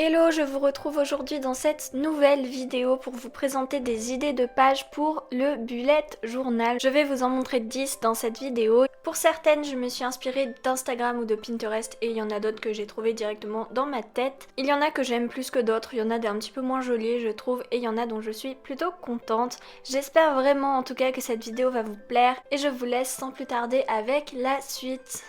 Hello, je vous retrouve aujourd'hui dans cette nouvelle vidéo pour vous présenter des idées de pages pour le bullet journal. Je vais vous en montrer 10 dans cette vidéo. Pour certaines, je me suis inspirée d'Instagram ou de Pinterest et il y en a d'autres que j'ai trouvées directement dans ma tête. Il y en a que j'aime plus que d'autres, il y en a des un petit peu moins jolies je trouve et il y en a dont je suis plutôt contente. J'espère vraiment en tout cas que cette vidéo va vous plaire et je vous laisse sans plus tarder avec la suite.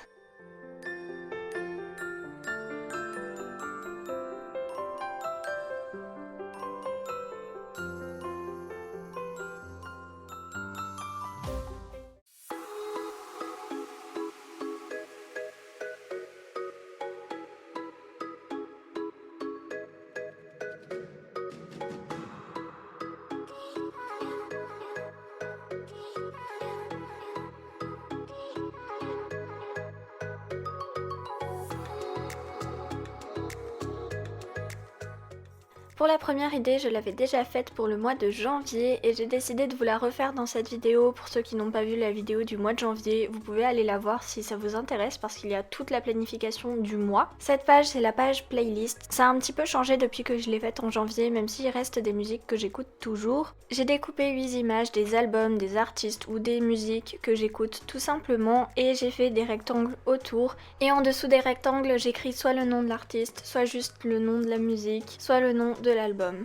Pour la première idée, je l'avais déjà faite pour le mois de janvier et j'ai décidé de vous la refaire dans cette vidéo. Pour ceux qui n'ont pas vu la vidéo du mois de janvier, vous pouvez aller la voir si ça vous intéresse parce qu'il y a toute la planification du mois. Cette page, c'est la page playlist. Ça a un petit peu changé depuis que je l'ai faite en janvier, même s'il reste des musiques que j'écoute toujours. J'ai découpé 8 images des albums, des artistes ou des musiques que j'écoute tout simplement et j'ai fait des rectangles autour. Et en dessous des rectangles, j'écris soit le nom de l'artiste, soit juste le nom de la musique, soit le nom de l'album.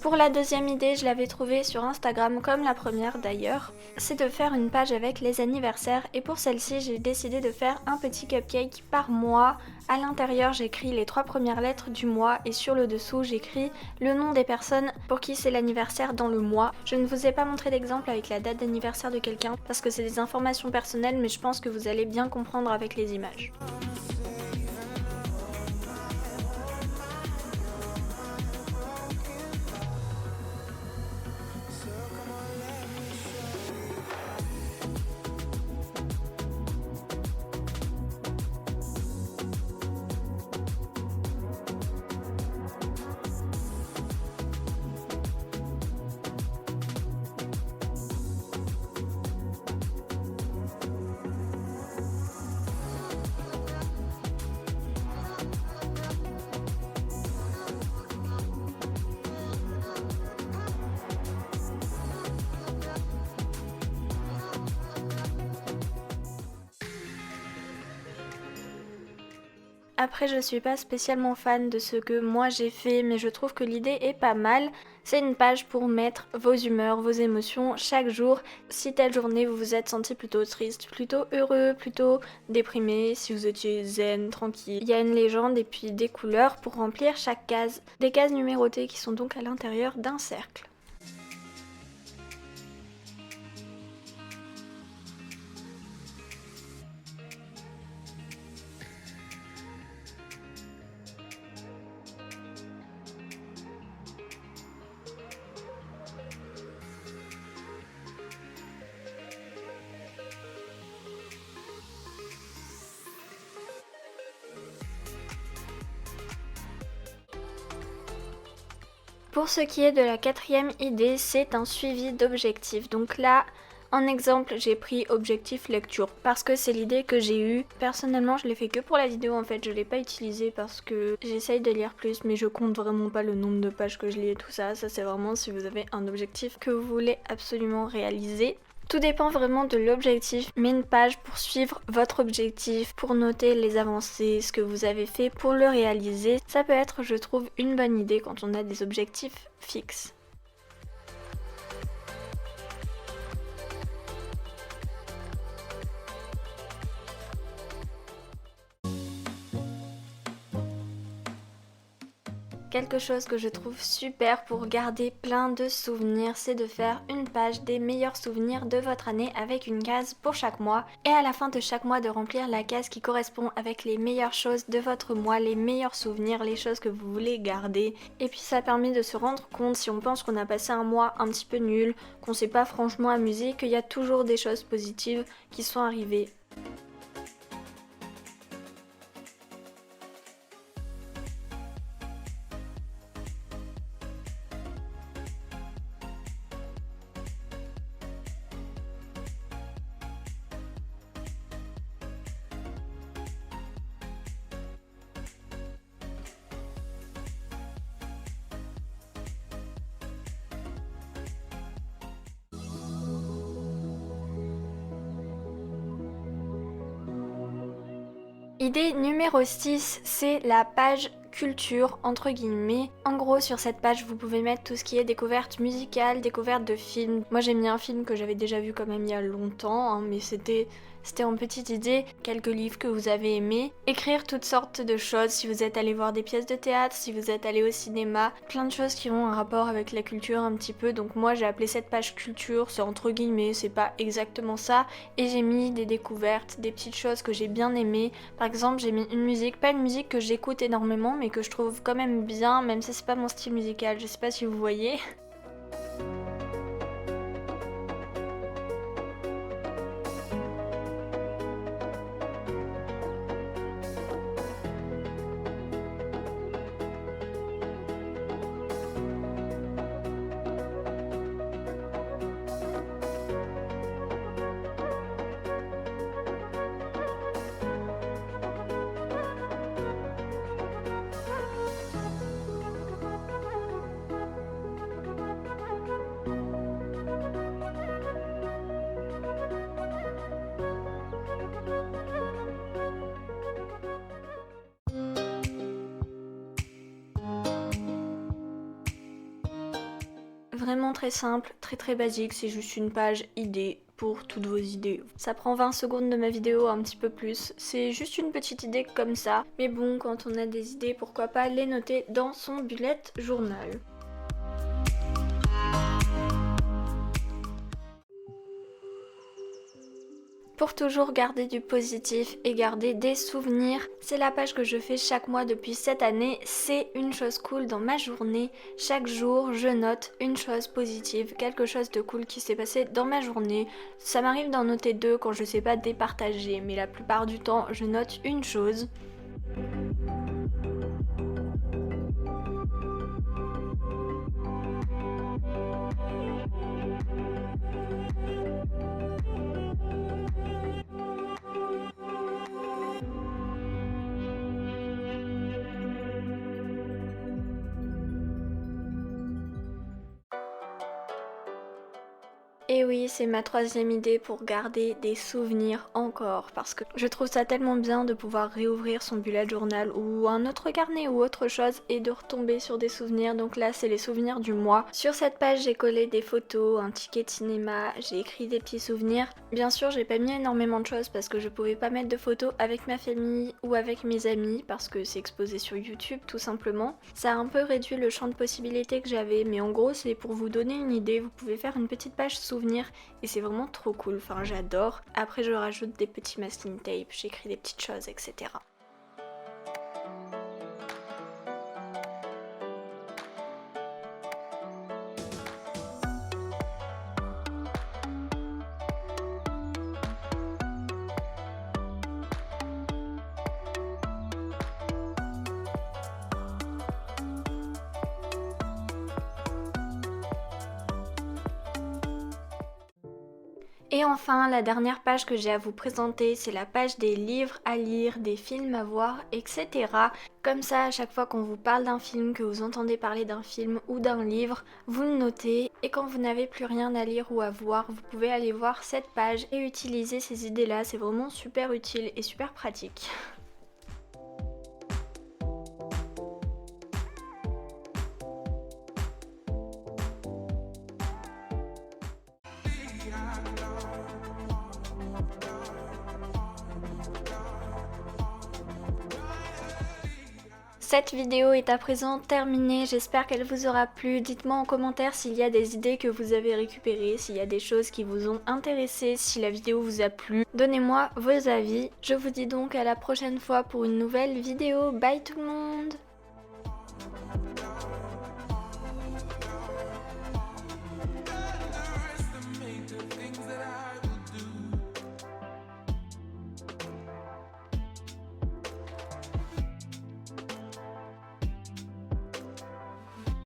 Pour la deuxième idée, je l'avais trouvée sur Instagram comme la première d'ailleurs, c'est de faire une page avec les anniversaires et pour celle-ci j'ai décidé de faire un petit cupcake par mois. À l'intérieur j'écris les 3 premières lettres du mois et sur le dessous j'écris le nom des personnes pour qui c'est l'anniversaire dans le mois. Je ne vous ai pas montré d'exemple avec la date d'anniversaire de quelqu'un parce que c'est des informations personnelles mais je pense que vous allez bien comprendre avec les images. Après je suis pas spécialement fan de ce que moi j'ai fait mais je trouve que l'idée est pas mal. C'est une page pour mettre vos humeurs, vos émotions chaque jour. Si telle journée vous vous êtes senti plutôt triste, plutôt heureux, plutôt déprimé, si vous étiez zen, tranquille. Il y a une légende et puis des couleurs pour remplir chaque case. Des cases numérotées qui sont donc à l'intérieur d'un cercle. Pour ce qui est de la quatrième idée, c'est un suivi d'objectifs. Donc là, en exemple, j'ai pris objectif lecture parce que c'est l'idée que j'ai eue. Personnellement, je l'ai fait que pour la vidéo en fait, je l'ai pas utilisé parce que j'essaye de lire plus mais je compte vraiment pas le nombre de pages que je lis et tout ça. Ça c'est vraiment si vous avez un objectif que vous voulez absolument réaliser. Tout dépend vraiment de l'objectif, mais une page pour suivre votre objectif, pour noter les avancées, ce que vous avez fait pour le réaliser, ça peut être, je trouve, une bonne idée quand on a des objectifs fixes. Quelque chose que je trouve super pour garder plein de souvenirs, c'est de faire une page des meilleurs souvenirs de votre année avec une case pour chaque mois et à la fin de chaque mois de remplir la case qui correspond avec les meilleures choses de votre mois, les meilleurs souvenirs, les choses que vous voulez garder. Et puis ça permet de se rendre compte si on pense qu'on a passé un mois un petit peu nul, qu'on s'est pas franchement amusé, qu'il y a toujours des choses positives qui sont arrivées. Idée numéro 6, c'est la page culture entre guillemets. En gros sur cette page vous pouvez mettre tout ce qui est découverte musicale, découverte de films. Moi j'ai mis un film que j'avais déjà vu quand même il y a longtemps hein, mais c'était en petite idée, quelques livres que vous avez aimés, écrire toutes sortes de choses si vous êtes allé voir des pièces de théâtre, si vous êtes allé au cinéma, plein de choses qui ont un rapport avec la culture un petit peu. Donc moi j'ai appelé cette page culture, c'est entre guillemets, c'est pas exactement ça, et j'ai mis des découvertes, des petites choses que j'ai bien aimées. Par exemple j'ai mis une musique, pas une musique que j'écoute énormément mais que je trouve quand même bien, même si c'est pas mon style musical, je sais pas si vous voyez. Vraiment très simple, très basique, c'est juste une page idée pour toutes vos idées. Ça prend 20 secondes de ma vidéo, un petit peu plus. C'est juste une petite idée comme ça. Mais bon, quand on a des idées, pourquoi pas les noter dans son bullet journal. Pour toujours garder du positif et garder des souvenirs, c'est la page que je fais chaque mois depuis cette année. C'est une chose cool dans ma journée. Chaque jour, je note une chose positive, quelque chose de cool qui s'est passé dans ma journée. Ça m'arrive d'en noter 2 quand je sais pas départager, mais la plupart du temps, je note une chose. Et oui, c'est ma 3e idée pour garder des souvenirs encore, parce que je trouve ça tellement bien de pouvoir réouvrir son bullet journal ou un autre carnet ou autre chose et de retomber sur des souvenirs. Donc là, c'est les souvenirs du mois. Sur cette page, j'ai collé des photos, un ticket de cinéma, j'ai écrit des petits souvenirs. Bien sûr, j'ai pas mis énormément de choses parce que je pouvais pas mettre de photos avec ma famille ou avec mes amis parce que c'est exposé sur YouTube tout simplement. Ça a un peu réduit le champ de possibilités que j'avais, mais en gros, c'est pour vous donner une idée. Vous pouvez faire une petite page souvenirs et c'est vraiment trop cool, enfin j'adore. Après je rajoute des petits masking tape, j'écris des petites choses, etc. Et enfin, la dernière page que j'ai à vous présenter, c'est la page des livres à lire, des films à voir, etc. Comme ça, à chaque fois qu'on vous parle d'un film, que vous entendez parler d'un film ou d'un livre, vous le notez. Et quand vous n'avez plus rien à lire ou à voir, vous pouvez aller voir cette page et utiliser ces idées-là. C'est vraiment super utile et super pratique. Cette vidéo est à présent terminée, j'espère qu'elle vous aura plu. Dites-moi en commentaire s'il y a des idées que vous avez récupérées, s'il y a des choses qui vous ont intéressé, si la vidéo vous a plu. Donnez-moi vos avis. Je vous dis donc à la prochaine fois pour une nouvelle vidéo. Bye tout le monde!